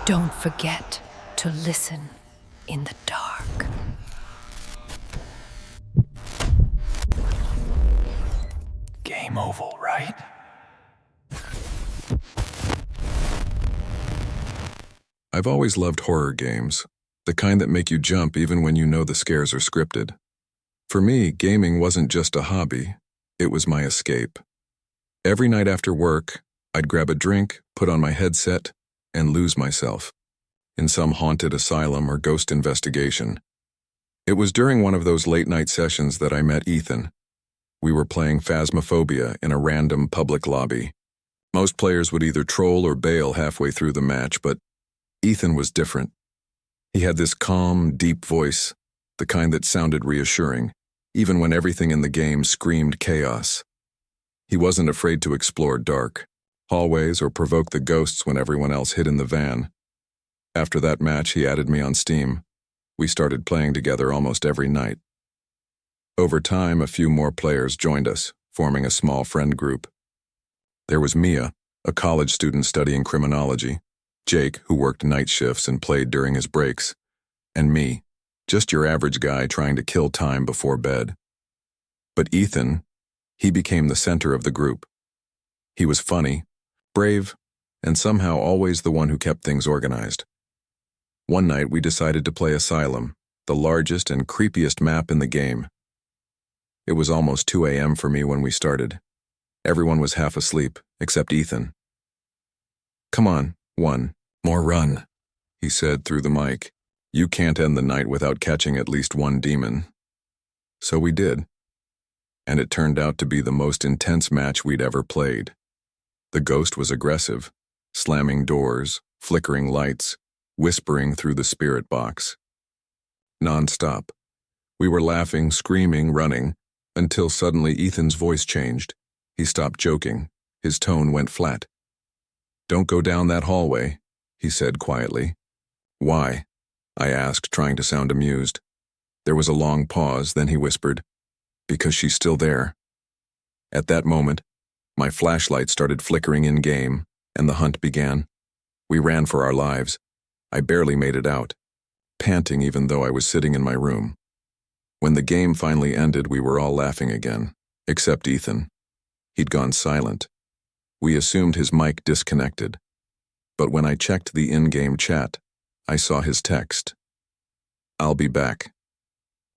Don't forget to listen in the dark. Game oval, right? I've always loved horror games, the kind that make you jump even when you know the scares are scripted. For me, gaming wasn't just a hobby, it was my escape. Every night after work, I'd grab a drink, put on my headset, and lose myself in some haunted asylum or ghost investigation. It was during one of those late-night sessions that I met Ethan. We were playing Phasmophobia in a random public lobby. Most players would either troll or bail halfway through the match, but Ethan was different. He had this calm, deep voice, the kind that sounded reassuring, even when everything in the game screamed chaos. He wasn't afraid to explore dark hallways or provoke the ghosts when everyone else hid in the van. After that match, he added me on Steam. We started playing together almost every night. Over time, a few more players joined us, forming a small friend group. There was Mia, a college student studying criminology, Jake, who worked night shifts and played during his breaks, and me, just your average guy trying to kill time before bed. But Ethan, he became the center of the group. He was funny, brave, and somehow always the one who kept things organized. One night we decided to play Asylum, the largest and creepiest map in the game. It was almost 2 a.m. for me when we started. Everyone was half asleep, except Ethan. "Come on, one more run," he said through the mic. "You can't end the night without catching at least one demon." So we did. And it turned out to be the most intense match we'd ever played. The ghost was aggressive, slamming doors, flickering lights, whispering through the spirit box. Non-stop. We were laughing, screaming, running, until suddenly Ethan's voice changed. He stopped joking. His tone went flat. "Don't go down that hallway," he said quietly. "Why?" I asked, trying to sound amused. There was a long pause, then he whispered, "Because she's still there." At that moment, my flashlight started flickering in-game, and the hunt began. We ran for our lives. I barely made it out, panting even though I was sitting in my room. When the game finally ended, we were all laughing again, except Ethan. He'd gone silent. We assumed his mic disconnected. But when I checked the in-game chat, I saw his text. "I'll be back."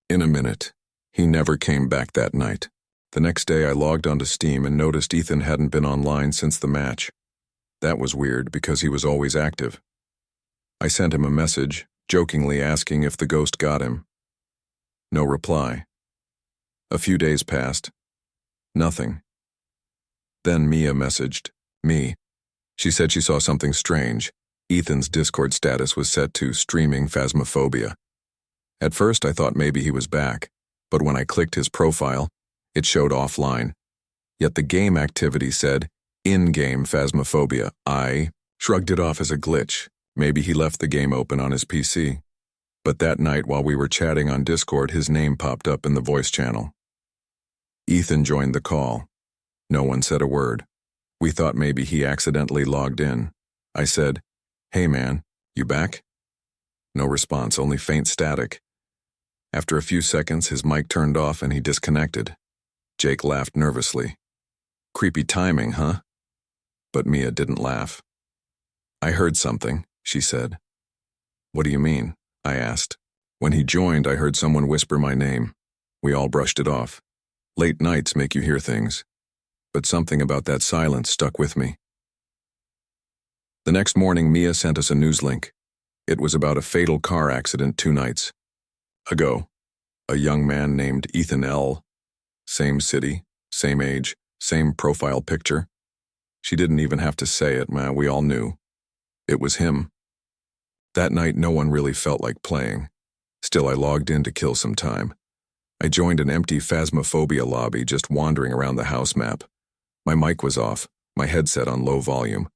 In a minute. He never came back that night. The next day I logged onto Steam and noticed Ethan hadn't been online since the match. That was weird because he was always active. I sent him a message, jokingly asking if the ghost got him. No reply. A few days passed. Nothing. Then Mia messaged me. She said she saw something strange. Ethan's Discord status was set to streaming Phasmophobia. At first I thought maybe he was back, but when I clicked his profile, it showed offline. Yet the game activity said, "In-game Phasmophobia." I shrugged it off as a glitch. Maybe he left the game open on his PC. But that night while we were chatting on Discord, his name popped up in the voice channel. Ethan joined the call. No one said a word. We thought maybe he accidentally logged in. I said, "Hey man, you back?" No response, only faint static. After a few seconds, his mic turned off and he disconnected. Jake laughed nervously. "Creepy timing, huh?" But Mia didn't laugh. "I heard something," she said. "What do you mean?" I asked. When he joined, I heard someone whisper my name. We all brushed it off. Late nights make you hear things. But something about that silence stuck with me. The next morning, Mia sent us a news link. It was about a fatal car accident 2 nights ago. A young man named Ethan L. Same city, same age, same profile picture. She didn't even have to say it, man, we all knew. It was him. That night, no one really felt like playing. Still, I logged in to kill some time. I joined an empty Phasmophobia lobby, just wandering around the house map. My mic was off, my headset on low volume.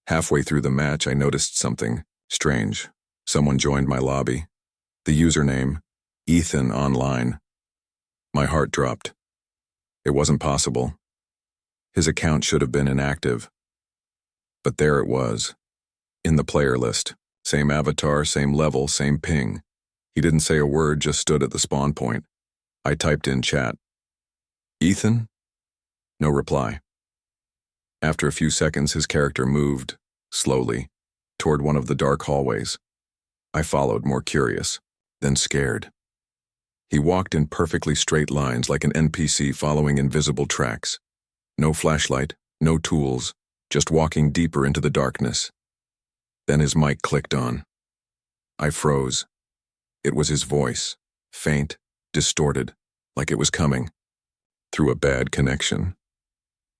Halfway through the match, I noticed something strange. Someone joined my lobby. The username, Ethan Online. My heart dropped. It wasn't possible. His account should have been inactive. But there it was. In the player list. Same avatar, same level, same ping. He didn't say a word, just stood at the spawn point. I typed in chat. Ethan? No reply. After a few seconds, his character moved, slowly, toward one of the dark hallways. I followed, more curious, then scared. He walked in perfectly straight lines like an NPC following invisible tracks. No flashlight, no tools, just walking deeper into the darkness. Then his mic clicked on. I froze. It was his voice, faint, distorted, like it was coming. Through a bad connection.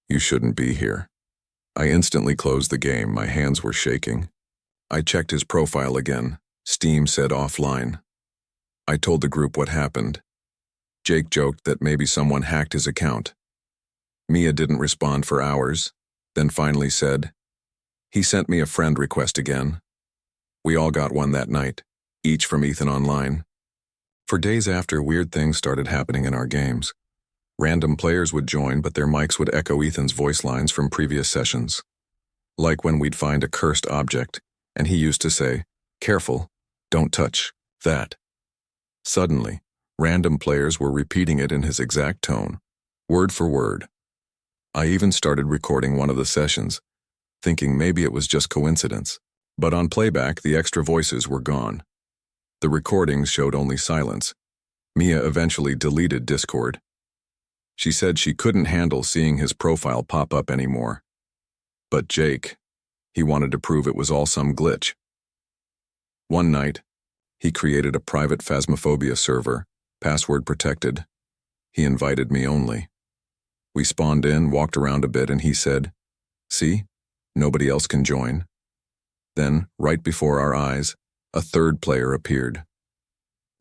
You shouldn't be here. I instantly closed the game, my hands were shaking. I checked his profile again. Steam said offline. I told the group what happened. Jake joked that maybe someone hacked his account. Mia didn't respond for hours, then finally said, "He sent me a friend request again." We all got one that night, each from Ethan Online. For days after, weird things started happening in our games. Random players would join, but their mics would echo Ethan's voice lines from previous sessions. Like when we'd find a cursed object, and he used to say, "Careful, don't touch that." Suddenly, random players were repeating it in his exact tone, word for word. I even started recording one of the sessions, thinking maybe it was just coincidence. But on playback, the extra voices were gone. The recordings showed only silence. Mia eventually deleted Discord. She said she couldn't handle seeing his profile pop up anymore. But Jake, he wanted to prove it was all some glitch. One night, he created a private Phasmophobia server, password protected. He invited me only. We spawned in, walked around a bit, and he said, "See, nobody else can join." Then, right before our eyes, a third player appeared.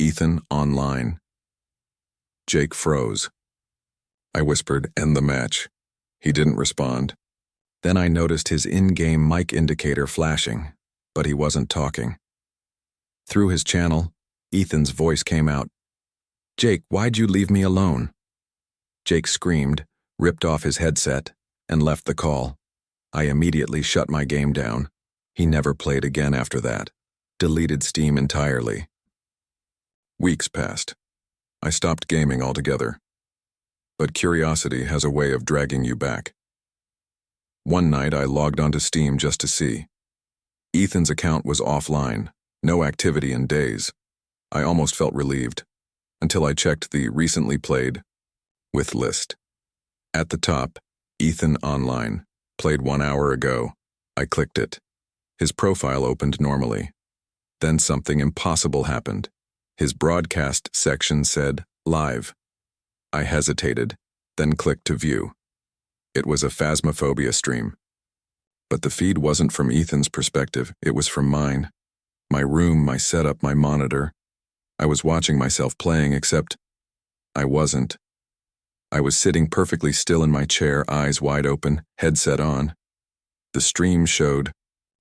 Ethan Online. Jake froze. I whispered, "End the match." He didn't respond. Then I noticed his in-game mic indicator flashing, but he wasn't talking. Through his channel, Ethan's voice came out. "Jake, why'd you leave me alone?" Jake screamed, ripped off his headset, and left the call. I immediately shut my game down. He never played again after that. Deleted Steam entirely. Weeks passed. I stopped gaming altogether. But curiosity has a way of dragging you back. One night I logged onto Steam just to see. Ethan's account was offline, no activity in days. I almost felt relieved, until I checked the recently played with list. At the top, Ethan Online, played 1 hour ago. I clicked it. His profile opened normally. Then something impossible happened. His broadcast section said, "Live." I hesitated, then clicked to view. It was a Phasmophobia stream. But the feed wasn't from Ethan's perspective, it was from mine. My room, my setup, my monitor. I was watching myself playing, except I wasn't. I was sitting perfectly still in my chair, eyes wide open, headset on. The stream showed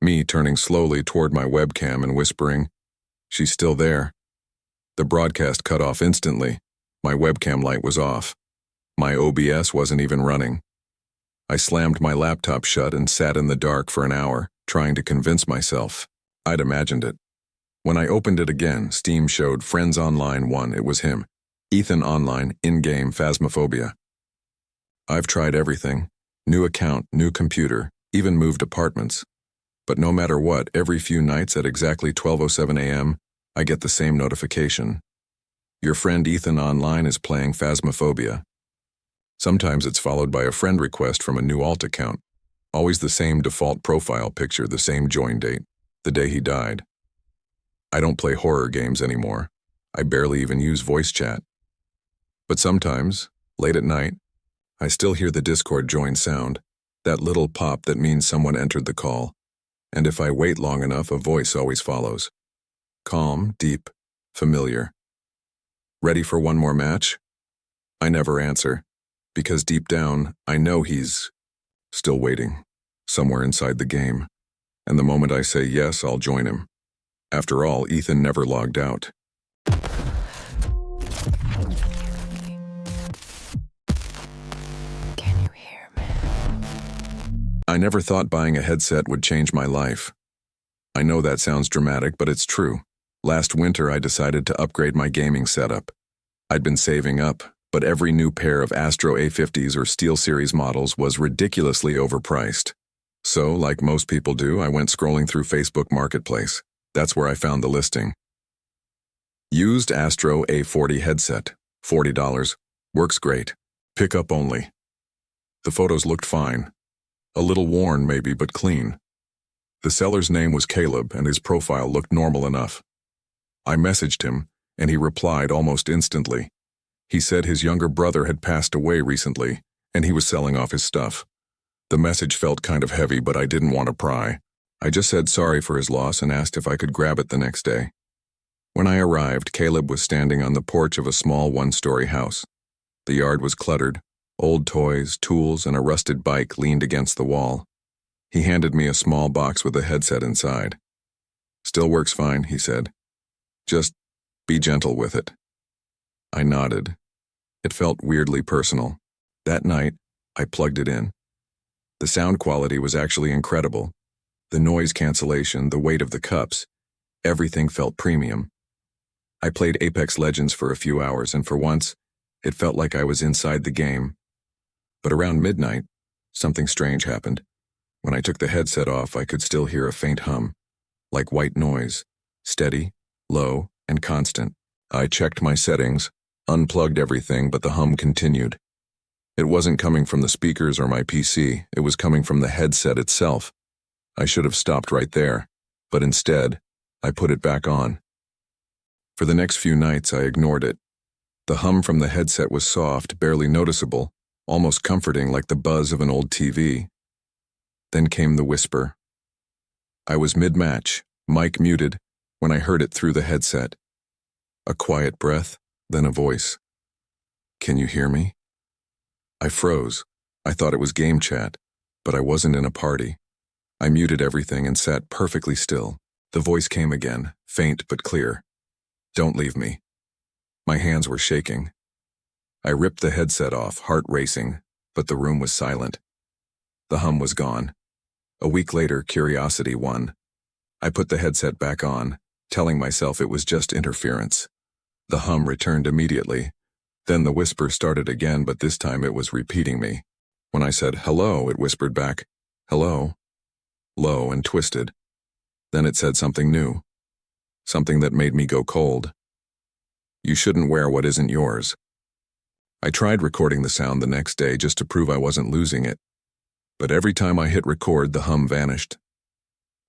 me turning slowly toward my webcam and whispering, "She's still there." The broadcast cut off instantly. My webcam light was off. My OBS wasn't even running. I slammed my laptop shut and sat in the dark for an hour, trying to convince myself I'd imagined it. When I opened it again, Steam showed Friends Online 1. It was him. Ethan Online, in-game Phasmophobia. I've tried everything. New account, new computer, even moved apartments. But no matter what, every few nights at exactly 12:07 a.m., I get the same notification. Your friend Ethan Online is playing Phasmophobia. Sometimes it's followed by a friend request from a new alt account. Always the same default profile picture, the same join date, the day he died. I don't play horror games anymore. I barely even use voice chat. But sometimes, late at night, I still hear the Discord join sound, that little pop that means someone entered the call. And if I wait long enough, a voice always follows. Calm, deep, familiar. Ready for one more match? I never answer, because deep down, I know he's still waiting, somewhere inside the game. And the moment I say yes, I'll join him. After all, Ethan never logged out. Can you hear me? I never thought buying a headset would change my life. know that sounds dramatic, but it's true. Last winter, I decided to upgrade my gaming setup. I'd been saving up, but every new pair of Astro A50s or SteelSeries models was ridiculously overpriced. So, like most people do, I went scrolling through Facebook Marketplace. That's where I found the listing. Used Astro A40 headset, $40. Works great. Pickup only. The photos looked fine. A little worn maybe, but clean. The seller's name was Caleb, and his profile looked normal enough. I messaged him, and he replied almost instantly. He said his younger brother had passed away recently, and he was selling off his stuff. The message felt kind of heavy, but I didn't want to pry. I just said sorry for his loss and asked if I could grab it the next day. When I arrived, Caleb was standing on the porch of a small one-story house. The yard was cluttered. Old toys, tools, and a rusted bike leaned against the wall. He handed me a small box with a headset inside. "Still works fine," he said. "Just be gentle with it." I nodded. It felt weirdly personal. That night, I plugged it in. The sound quality was actually incredible. The noise cancellation, the weight of the cups, everything felt premium. I played Apex Legends for a few hours, and for once, it felt like I was inside the game. But around midnight, something strange happened. When I took the headset off, I could still hear a faint hum, like white noise, steady, low, and constant. I checked my settings, unplugged everything, but the hum continued. It wasn't coming from the speakers or my PC, it was coming from the headset itself. I should have stopped right there, but instead, I put it back on. For the next few nights, I ignored it. The hum from the headset was soft, barely noticeable, almost comforting, like the buzz of an old TV. Then came the whisper. I was mid-match, mic muted, when I heard it through the headset. A quiet breath, then a voice. "Can you hear me?" I froze. I thought it was game chat, but I wasn't in a party. I muted everything and sat perfectly still. The voice came again, faint but clear. "Don't leave me." My hands were shaking. I ripped the headset off, heart racing, but the room was silent. The hum was gone. A week later, curiosity won. I put the headset back on, telling myself it was just interference. The hum returned immediately. Then the whisper started again, but this time it was repeating me. When I said, "Hello," it whispered back, "Hello," low and twisted. Then it said something new, something that made me go cold. "You shouldn't wear what isn't yours." I tried recording the sound the next day just to prove I wasn't losing it. But every time I hit record, the hum vanished.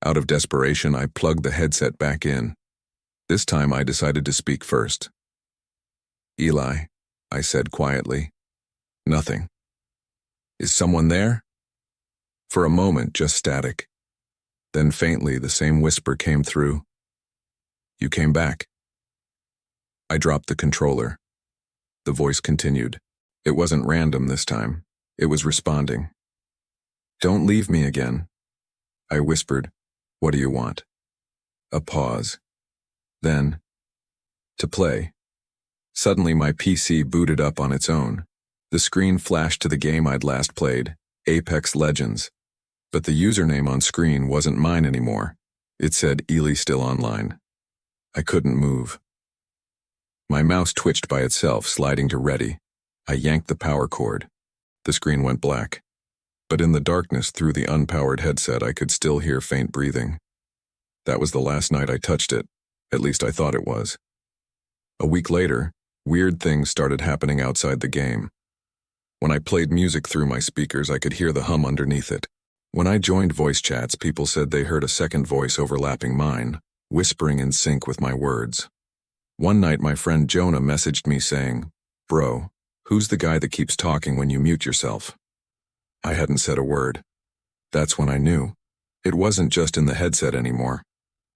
Out of desperation, I plugged the headset back in. This time I decided to speak first. "Eli," I said quietly. "Nothing." "Is someone there?" For a moment, just static. Then faintly, the same whisper came through. "You came back." I dropped the controller. The voice continued. It wasn't random this time. It was responding. "Don't leave me again." I whispered, "What do you want?" A pause. Then, "To play." Suddenly my PC booted up on its own. The screen flashed to the game I'd last played, Apex Legends. But the username on screen wasn't mine anymore. It said Ely still online. I couldn't move. My mouse twitched by itself, sliding to ready. I yanked the power cord. The screen went black. But in the darkness through the unpowered headset, I could still hear faint breathing. That was the last night I touched it. At least I thought it was. A week later, weird things started happening outside the game. When I played music through my speakers, I could hear the hum underneath it. When I joined voice chats, people said they heard a second voice overlapping mine, whispering in sync with my words. One night, my friend Jonah messaged me saying, "Bro, who's the guy that keeps talking when you mute yourself?" I hadn't said a word. That's when I knew. It wasn't just in the headset anymore.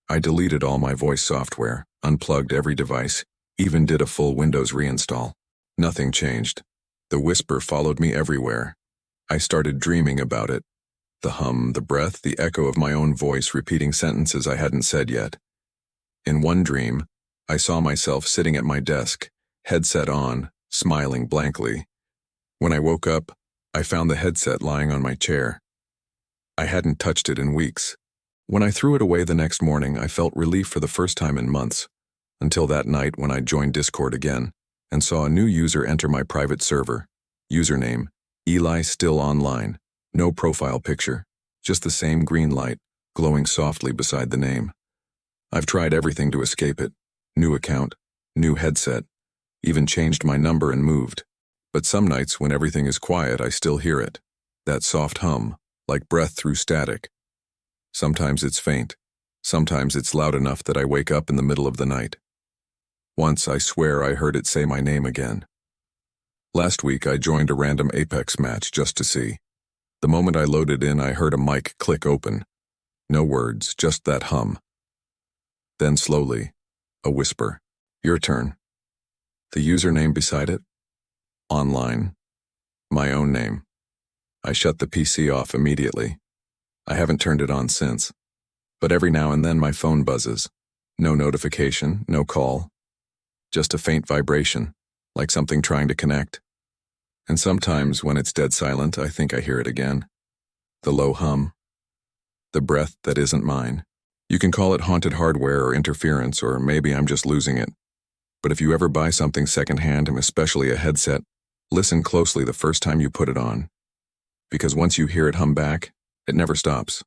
I deleted all my voice software, unplugged every device, even did a full Windows reinstall. Nothing changed. The whisper followed me everywhere. I started dreaming about it. The hum, the breath, the echo of my own voice repeating sentences I hadn't said yet. In one dream, I saw myself sitting at my desk, headset on, smiling blankly. When I woke up, I found the headset lying on my chair. I hadn't touched it in weeks. When I threw it away the next morning, I felt relief for the first time in months, until that night when I joined Discord again and saw a new user enter my private server. Username, Eli still online. No profile picture, just the same green light, glowing softly beside the name. I've tried everything to escape it. New account, new headset, even changed my number and moved. But some nights when everything is quiet, I still hear it. That soft hum, like breath through static. Sometimes it's faint. Sometimes it's loud enough that I wake up in the middle of the night. Once, I swear I heard it say my name again. Last week, I joined a random Apex match just to see. The moment I loaded in, I heard a mic click open. No words, just that hum. Then slowly, a whisper. Your turn. The username beside it? Online. My own name. I shut the PC off immediately. I haven't turned it on since. But every now and then my phone buzzes. No notification, no call. Just a faint vibration, like something trying to connect. And sometimes when it's dead silent, I think I hear it again. The low hum. The breath that isn't mine. You can call it haunted hardware or interference, or maybe I'm just losing it. But if you ever buy something secondhand, and especially a headset, listen closely the first time you put it on. Because once you hear it hum back, it never stops.